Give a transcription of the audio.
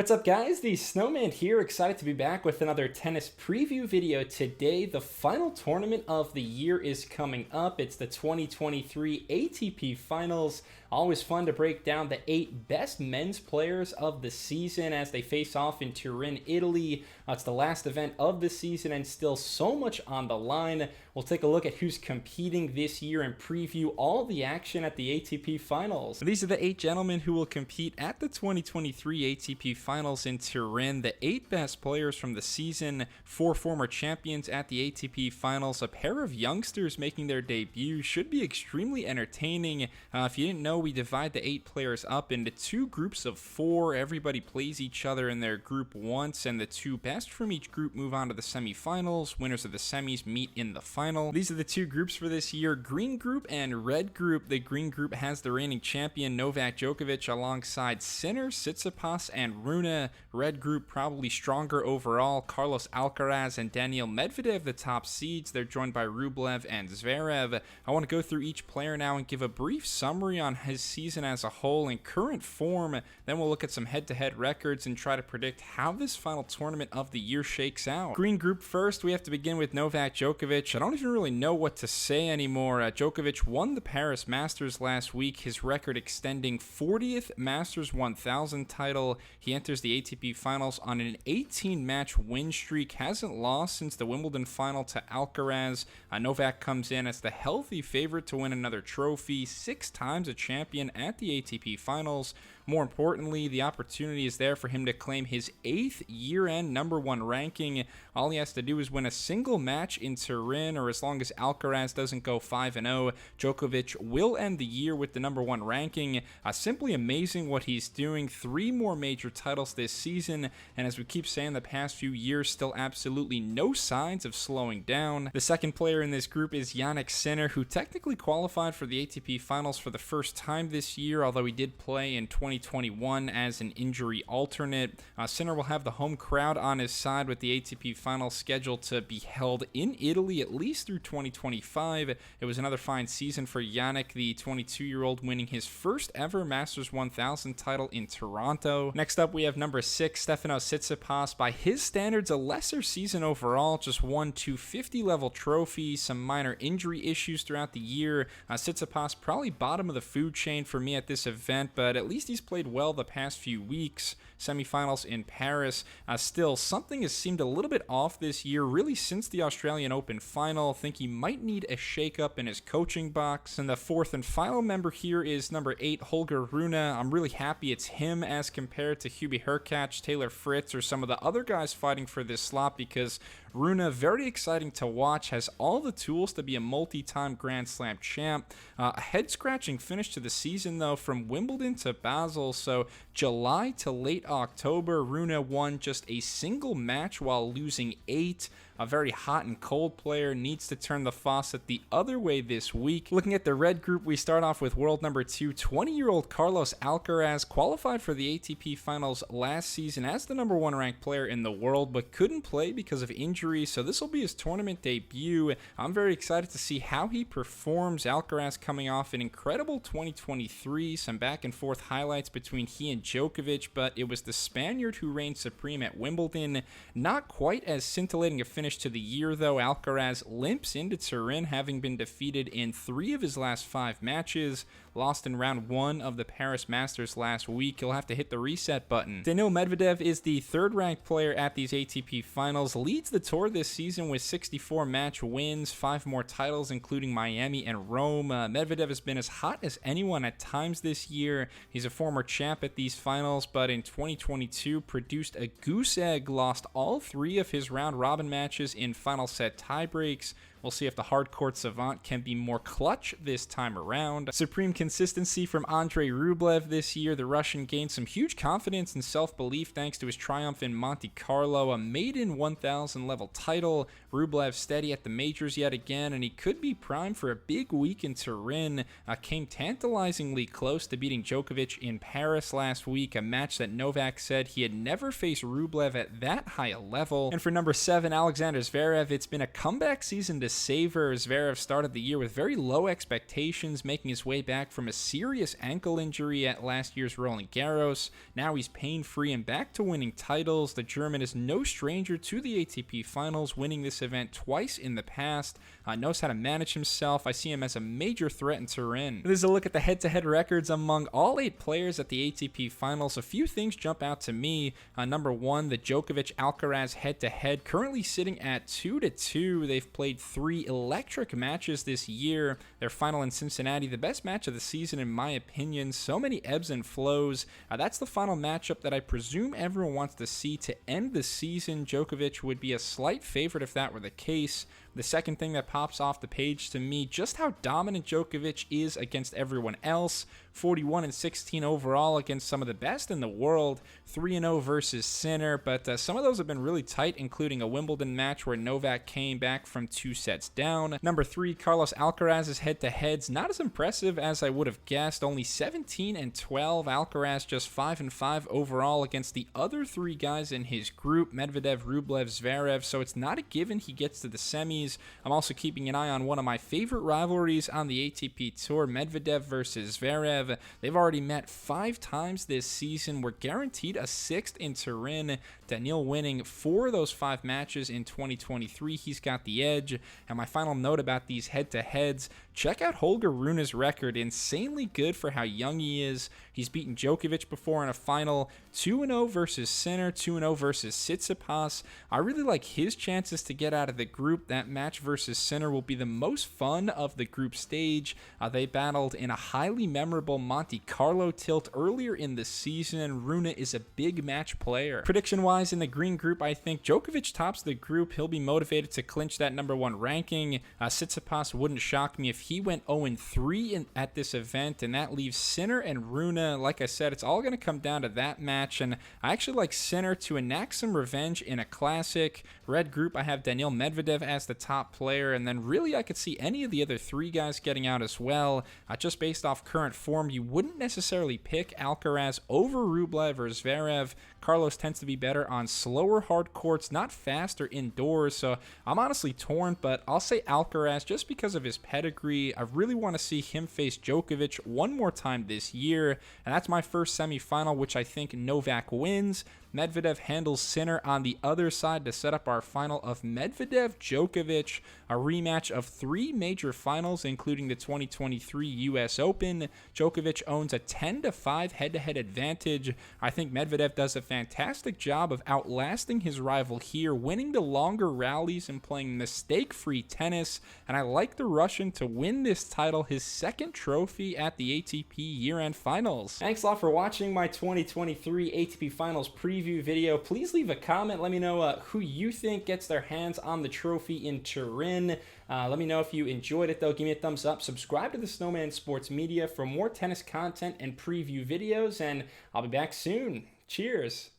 What's up, guys? The Snowman here, excited to be back with another tennis preview video today. The final tournament of the year is coming up. It's the 2023 ATP Finals. Always fun to break down the 8 best men's players of the season as they face off in Turin, Italy. It's the last event of the season and still so much on the line. We'll take a look at who's competing this year and preview all the action at the ATP Finals. These are the 8 gentlemen who will compete at the 2023 ATP Finals in Turin. The 8 best players from the season, 4 former champions at the ATP Finals, a pair of youngsters making their debut. Should be extremely entertaining. If you didn't know, we divide the 8 players up into 2 groups of 4. Everybody plays each other in their group once, and the 2 best from each group move on to the semifinals. Winners of the semis meet in the final. These are the 2 groups for this year, green group and red group. The green group has the reigning champion Novak Djokovic alongside Sinner, Tsitsipas, and Rune. Red group probably stronger overall, Carlos Alcaraz and Daniil Medvedev the top seeds. They're joined by Rublev and Zverev. I want to go through each player now and give a brief summary on his season as a whole and current form. Then we'll look at some head-to-head records and try to predict how this final tournament of the year shakes out. Green group first, we have to begin with Novak Djokovic. I don't even really know what to say anymore. Djokovic won the Paris Masters last week, his record extending 40th Masters 1000 title. He enters the ATP Finals on an 18-match win streak, hasn't lost since the Wimbledon final to Alcaraz. Novak comes in as the healthy favorite to win another trophy, 6 times a champion at the ATP Finals. More importantly, the opportunity is there for him to claim his 8th year-end #1 ranking. All he has to do is win a single match in Turin, or as long as Alcaraz doesn't go 5-0, Djokovic will end the year with the #1 ranking. Simply amazing what he's doing. 3 more major titles this season, and as we keep saying the past few years, still absolutely no signs of slowing down. The second player in this group is Jannik Sinner, who technically qualified for the ATP Finals for the first time this year, although he did play in 2021 as an injury alternate. Sinner will have the home crowd on his side with the ATP Finals scheduled to be held in Italy at least through 2025. It was another fine season for Jannik, the 22-year-old, winning his first ever Masters 1000 title in Toronto. Next up, we have number 6, Stefanos Tsitsipas. By his standards, a lesser season overall, just won 2 50-level trophies, some minor injury issues throughout the year. Tsitsipas probably bottom of the food chain for me at this event, but at least he's played well the past few weeks. Semifinals in Paris. Still, something has seemed a little bit off this year, really since the Australian Open final. I think he might need a shake-up in his coaching box. And the 4th and final member here is number 8, Holger Rune. I'm really happy it's him as compared to Hubie Hurkacz, Taylor Fritz, or some of the other guys fighting for this slot, because Rune, very exciting to watch, has all the tools to be a multi-time Grand Slam champ. A head-scratching finish to the season, though, from Wimbledon to Basel. So July to late October, Rune won just a single match while losing 8. A very hot and cold player, needs to turn the faucet the other way this week. Looking at the red group, we start off with world number 2, 20-year-old Carlos Alcaraz. Qualified for the ATP Finals last season as the #1 ranked player in the world, but couldn't play because of injury, so this will be his tournament debut. I'm very excited to see how he performs. Alcaraz coming off an incredible 2023, some back and forth highlights between he and Djokovic, but it was the Spaniard who reigned supreme at Wimbledon. Not quite as scintillating a finish to the year, though. Alcaraz limps into Turin, having been defeated in 3 of his last 5 matches. Lost in round 1 of the Paris Masters last week. He'll have to hit the reset button. Daniil Medvedev is the 3rd ranked player at these ATP Finals. Leads the tour this season with 64 match wins, 5 more titles, including Miami and Rome. Medvedev has been as hot as anyone at times this year. He's a former champ at these finals, but in 2022 produced a goose egg, lost all 3 of his round-robin matches in final set tiebreaks. We'll see if the hardcourt savant can be more clutch this time around. Supreme consistency from Andrei Rublev this year. The Russian gained some huge confidence and self-belief thanks to his triumph in Monte Carlo, a maiden 1000 level title. Rublev steady at the majors yet again, and he could be primed for a big week in Turin. Came tantalizingly close to beating Djokovic in Paris last week, a match that Novak said he had never faced Rublev at that high a level. And for number 7, Alexander Zverev, it's been a comeback season to savor. Zverev started the year with very low expectations, making his way back from a serious ankle injury at last year's Roland Garros. Now he's pain-free and back to winning titles. The German is no stranger to the ATP Finals, winning this event twice in the past. Knows how to manage himself. I see him as a major threat in Turin. This is a look at the head-to-head records among all 8 players at the ATP Finals. A few things jump out to me. Number 1, the Djokovic-Alcaraz head-to-head, currently sitting at 2-2. They've played 3 electric matches this year. Their final in Cincinnati, the best match of the season in my opinion. So many ebbs and flows. That's the final matchup that I presume everyone wants to see to end the season. Djokovic would be a slight favorite if that were the case. The second thing that pops off the page to me, just how dominant Djokovic is against everyone else. 41-16 overall against some of the best in the world. 3-0 versus Sinner, but some of those have been really tight, including a Wimbledon match where Novak came back from 2 sets down. Number 3, Carlos Alcaraz's head-to-heads, not as impressive as I would have guessed. Only 17-12. Alcaraz just 5-5 overall against the other 3 guys in his group, Medvedev, Rublev, Zverev, so it's not a given he gets to the semis. I'm also keeping an eye on one of my favorite rivalries on the ATP Tour, Medvedev versus Zverev. They've already met 5 times this season. We're guaranteed a 6th in Turin. Daniil winning 4 of those 5 matches in 2023. He's got the edge. And my final note about these head-to-heads, check out Holger Rune's record. Insanely good for how young he is. He's beaten Djokovic before in a final, 2-0 versus Sinner, 2-0 versus Tsitsipas. I really like his chances to get out of the group. That match versus Sinner will be the most fun of the group stage. They battled in a highly memorable Monte Carlo tilt earlier in the season. Rune is a big match player. Prediction-wise, in the green group, I think Djokovic tops the group. He'll be motivated to clinch that number 1 ranking. Tsitsipas wouldn't shock me if he went 0-3 at this event, and that leaves Sinner and Rune. Like I said, it's all going to come down to that match, and I actually like Sinner to enact some revenge in a classic. Red group, I have Daniil Medvedev as the top player, and then really I could see any of the other 3 guys getting out as well. Just based off current form, you wouldn't necessarily pick Alcaraz over Rublev or Zverev. Carlos tends to be better on slower hard courts, not fast or indoors, so I'm honestly torn, but I'll say Alcaraz just because of his pedigree. I really want to see him face Djokovic one more time this year, and that's my first semifinal, which I think Novak wins. Medvedev handles Sinner on the other side to set up our final of Medvedev-Djokovic, a rematch of 3 major finals, including the 2023 U.S. Open. Djokovic owns a 10-5 head-to-head advantage. I think Medvedev does a fantastic job of outlasting his rival here, winning the longer rallies and playing mistake-free tennis, and I like the Russian to win this title, his 2nd trophy at the ATP Year-End Finals. Thanks a lot for watching my 2023 ATP Finals preview video. Please leave a comment. Let me know who you think gets their hands on the trophy in Turin. Let me know if you enjoyed it, though. Give me a thumbs up. Subscribe to the Snowman Sports Media for more tennis content and preview videos, and I'll be back soon. Cheers.